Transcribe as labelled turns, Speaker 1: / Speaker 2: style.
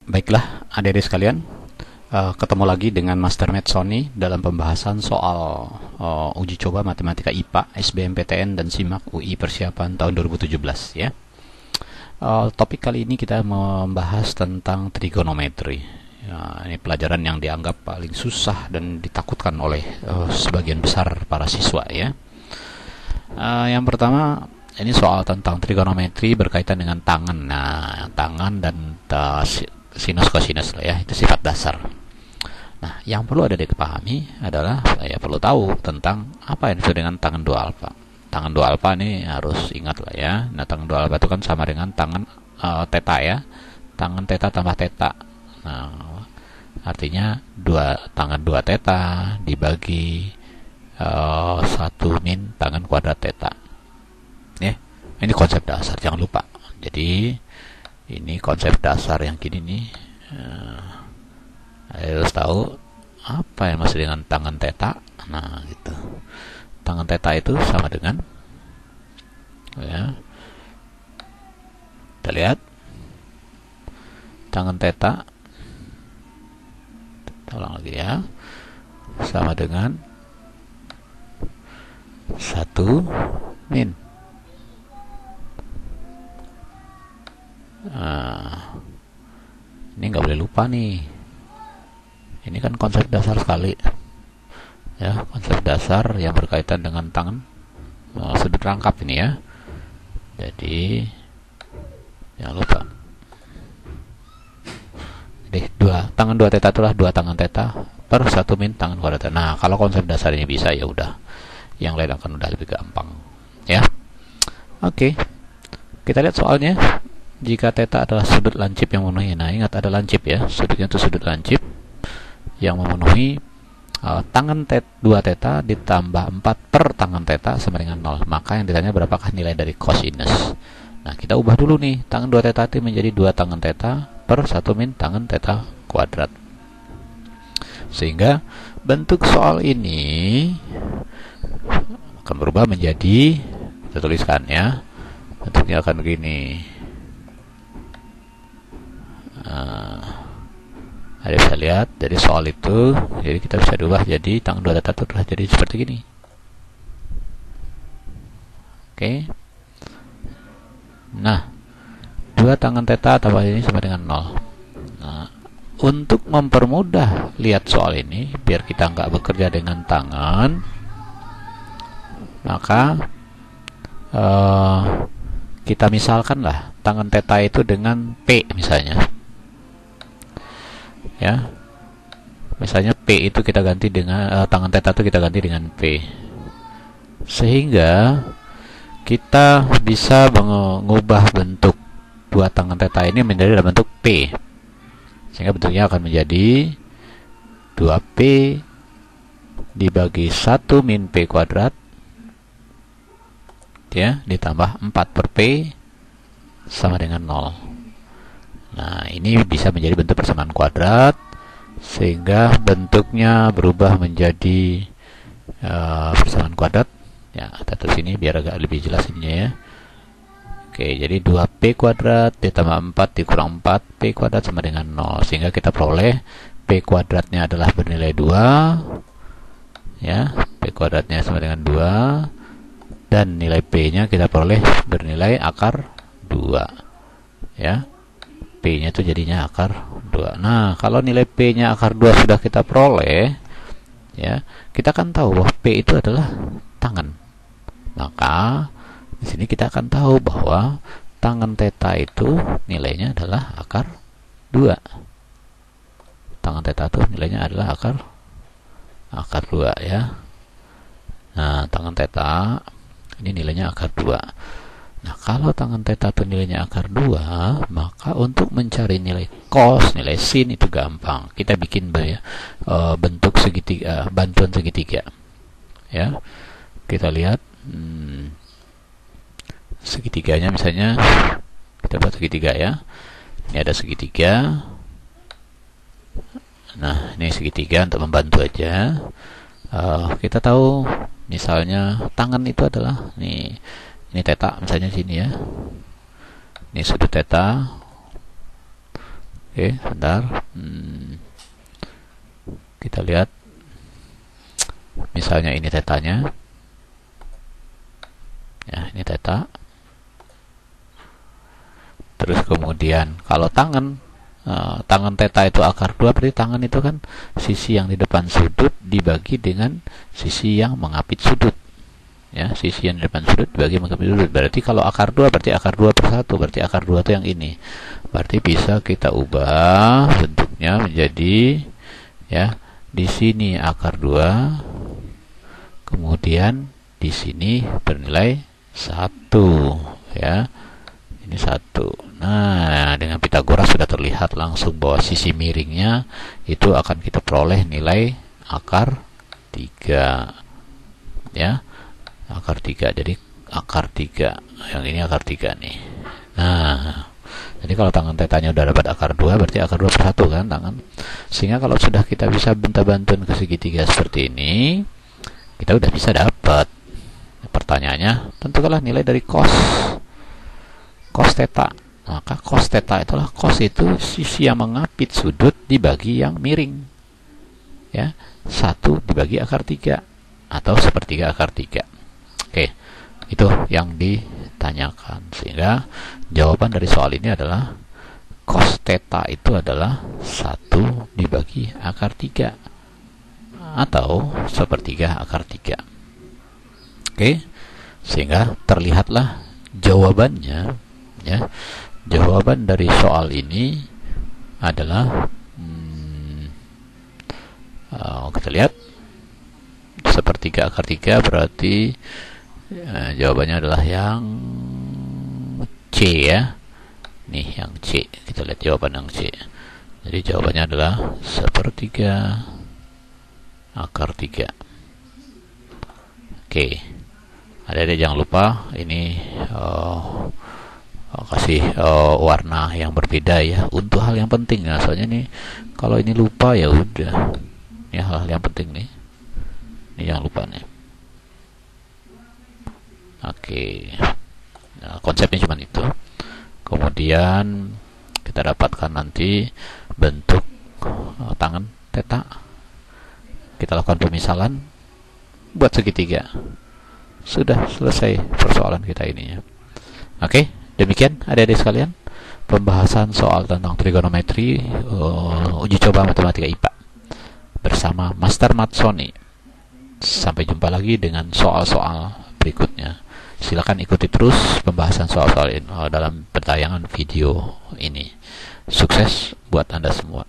Speaker 1: Baiklah, adik-adik sekalian, ketemu lagi dengan Master Math Sony dalam pembahasan soal uji coba matematika IPA, SBMPTN dan SIMAK UI persiapan tahun 2017 ya. Topik kali ini kita membahas tentang trigonometri. Ya, ini pelajaran yang dianggap paling susah dan ditakutkan oleh sebagian besar para siswa ya. Yang pertama, ini soal tentang trigonometri berkaitan dengan tangan. Nah, tangan dan sinus kosinus lah ya, itu sifat dasar. Nah, yang perlu ada dipahami adalah saya perlu tahu tentang apa yang disebut dengan tangan 2 alfa. Tangan 2 alfa ini harus ingat lah ya. Nah, tangan 2 alfa itu kan sama dengan tangan theta ya. Tangan theta tambah theta. Nah, artinya tangan 2 theta dibagi 1 min tangan kuadrat theta. Ya, ini konsep dasar, jangan lupa. Jadi ini konsep dasar yang gini nih. Harus tahu apa yang maksud dengan tangan theta. Nah, gitu. Tangan theta itu sama dengan ya. Kita lihat tangan theta. Tolong lagi ya. Sama dengan 1 min. Nah, ini nggak boleh lupa nih. Ini kan konsep dasar sekali, ya, konsep dasar yang berkaitan dengan tangan sudut rangkap ini ya. Jadi jangan lupa. Jadi tangan 2 theta itulah 2 tangan theta per 1 min tangan kuadrat theta. Nah, kalau konsep dasar ini bisa ya udah, yang lain akan udah lebih gampang, ya. Oke, kita lihat soalnya. Jika theta adalah sudut lancip yang memenuhi, nah ingat ada lancip ya, sudutnya itu sudut lancip yang memenuhi tangan 2 theta ditambah 4 per tangan theta sama dengan 0. Maka yang ditanya berapakah nilai dari kosinus. Nah, kita ubah dulu nih, tangan 2 theta itu menjadi 2 tangan theta per 1 min tangan theta kuadrat. Sehingga bentuk soal ini akan berubah menjadi, kita tuliskan ya, bentuknya akan begini. Ada bisa lihat dari soal itu, jadi kita bisa ubah jadi tangan 2 theta itu telah jadi seperti ini. Oke. Nah, 2 tangan theta tambah ini sama dengan 0. Nah, untuk mempermudah lihat soal ini, biar kita nggak bekerja dengan tangan, maka kita misalkanlah tangan theta itu dengan P misalnya. Ya, misalnya P itu kita ganti dengan tangan theta itu kita ganti dengan P, sehingga kita bisa mengubah bentuk 2 tangan theta ini menjadi dalam bentuk P, sehingga bentuknya akan menjadi 2P dibagi 1 min P kuadrat ya, ditambah 4 per P sama dengan 0. Nah, ini bisa menjadi bentuk persamaan kuadrat, sehingga bentuknya berubah menjadi persamaan kuadrat. Ya, kita tulis ini biar agak lebih jelas ininya ya. Oke, jadi 2P kuadrat ditambah 4 dikurang 4P kuadrat sama dengan 0. Sehingga kita peroleh P kuadratnya adalah bernilai 2. Ya, P kuadratnya sama dengan 2. Dan nilai P-nya kita peroleh bernilai akar 2. Ya. P-nya itu jadinya akar 2. Nah, kalau nilai P-nya akar 2 sudah kita peroleh, ya, kita akan tahu bahwa P itu adalah tangan. Maka di sini kita akan tahu bahwa tangan theta itu nilainya adalah akar 2. Tangan theta itu nilainya adalah akar 2 ya. Nah, tangan theta ini nilainya akar 2. Nah, kalau tangan theta itu nilainya akar 2, maka untuk mencari nilai cos, nilai sin itu gampang. Kita bikin bentuk segitiga, bantuan segitiga. Ya. Kita lihat segitiganya misalnya, kita buat segitiga ya. Ini ada segitiga. Nah, ini segitiga untuk membantu aja. Kita tahu misalnya tangan itu adalah ini theta misalnya sini ya. Ini sudut theta Oke, bentar. Kita lihat. Misalnya ini tetanya. Ya, ini theta. Terus kemudian kalau tangan theta itu akar 2, berarti tangan itu kan sisi yang di depan sudut dibagi dengan sisi yang mengapit sudut. Ya, sisi yang di depan sudut dibagi mengapit sudut. Berarti kalau akar 2 berarti akar 2 per 1, berarti akar 2 itu yang ini. Berarti bisa kita ubah bentuknya menjadi, ya, di sini akar 2, kemudian di sini bernilai 1, ya. Ini 1. Nah, dengan Pitagoras sudah terlihat langsung bahwa sisi miringnya itu akan kita peroleh nilai akar 3. Ya, akar 3. Jadi akar 3. Yang ini akar 3 nih. Nah, jadi kalau tangan tetanya udah dapat akar 2, berarti akar 2 per 1 kan tangan. Sehingga kalau sudah kita bisa bantuan ke segitiga seperti ini, kita udah bisa dapat. Pertanyaannya, tentukanlah nilai dari cos theta. Maka cos theta itulah, cos itu sisi yang mengapit sudut dibagi yang miring. Ya, 1 dibagi akar 3 atau sepertiga akar 3. Oke, itu yang ditanyakan. Sehingga jawaban dari soal ini adalah cos theta itu adalah 1 dibagi akar 3 atau sepertiga akar 3. Oke, sehingga terlihatlah jawabannya. Ya, jawaban dari soal ini adalah kita lihat sepertiga akar 3, berarti jawabannya adalah yang C, ya. Nih yang C, kita lihat jawaban yang C. Jadi jawabannya adalah sepertiga akar 3. Oke, adik-adik jangan lupa ini kasih warna yang berbeda ya untuk hal yang penting. Nah, soalnya nih kalau ini lupa ya udah, ini hal-hal yang penting nih, ini jangan lupa nih. Oke, nah, konsepnya cuma itu. Kemudian kita dapatkan nanti bentuk tangan theta, kita lakukan pemisalan buat segitiga, sudah selesai persoalan kita ini ya. Oke, demikian adik-adik sekalian pembahasan soal tentang trigonometri uji coba matematika IPA bersama Master Matsoni. Sampai jumpa lagi dengan soal-soal berikutnya. Silakan ikuti terus pembahasan soal-soal ini dalam pertayangan video ini. Sukses buat Anda semua.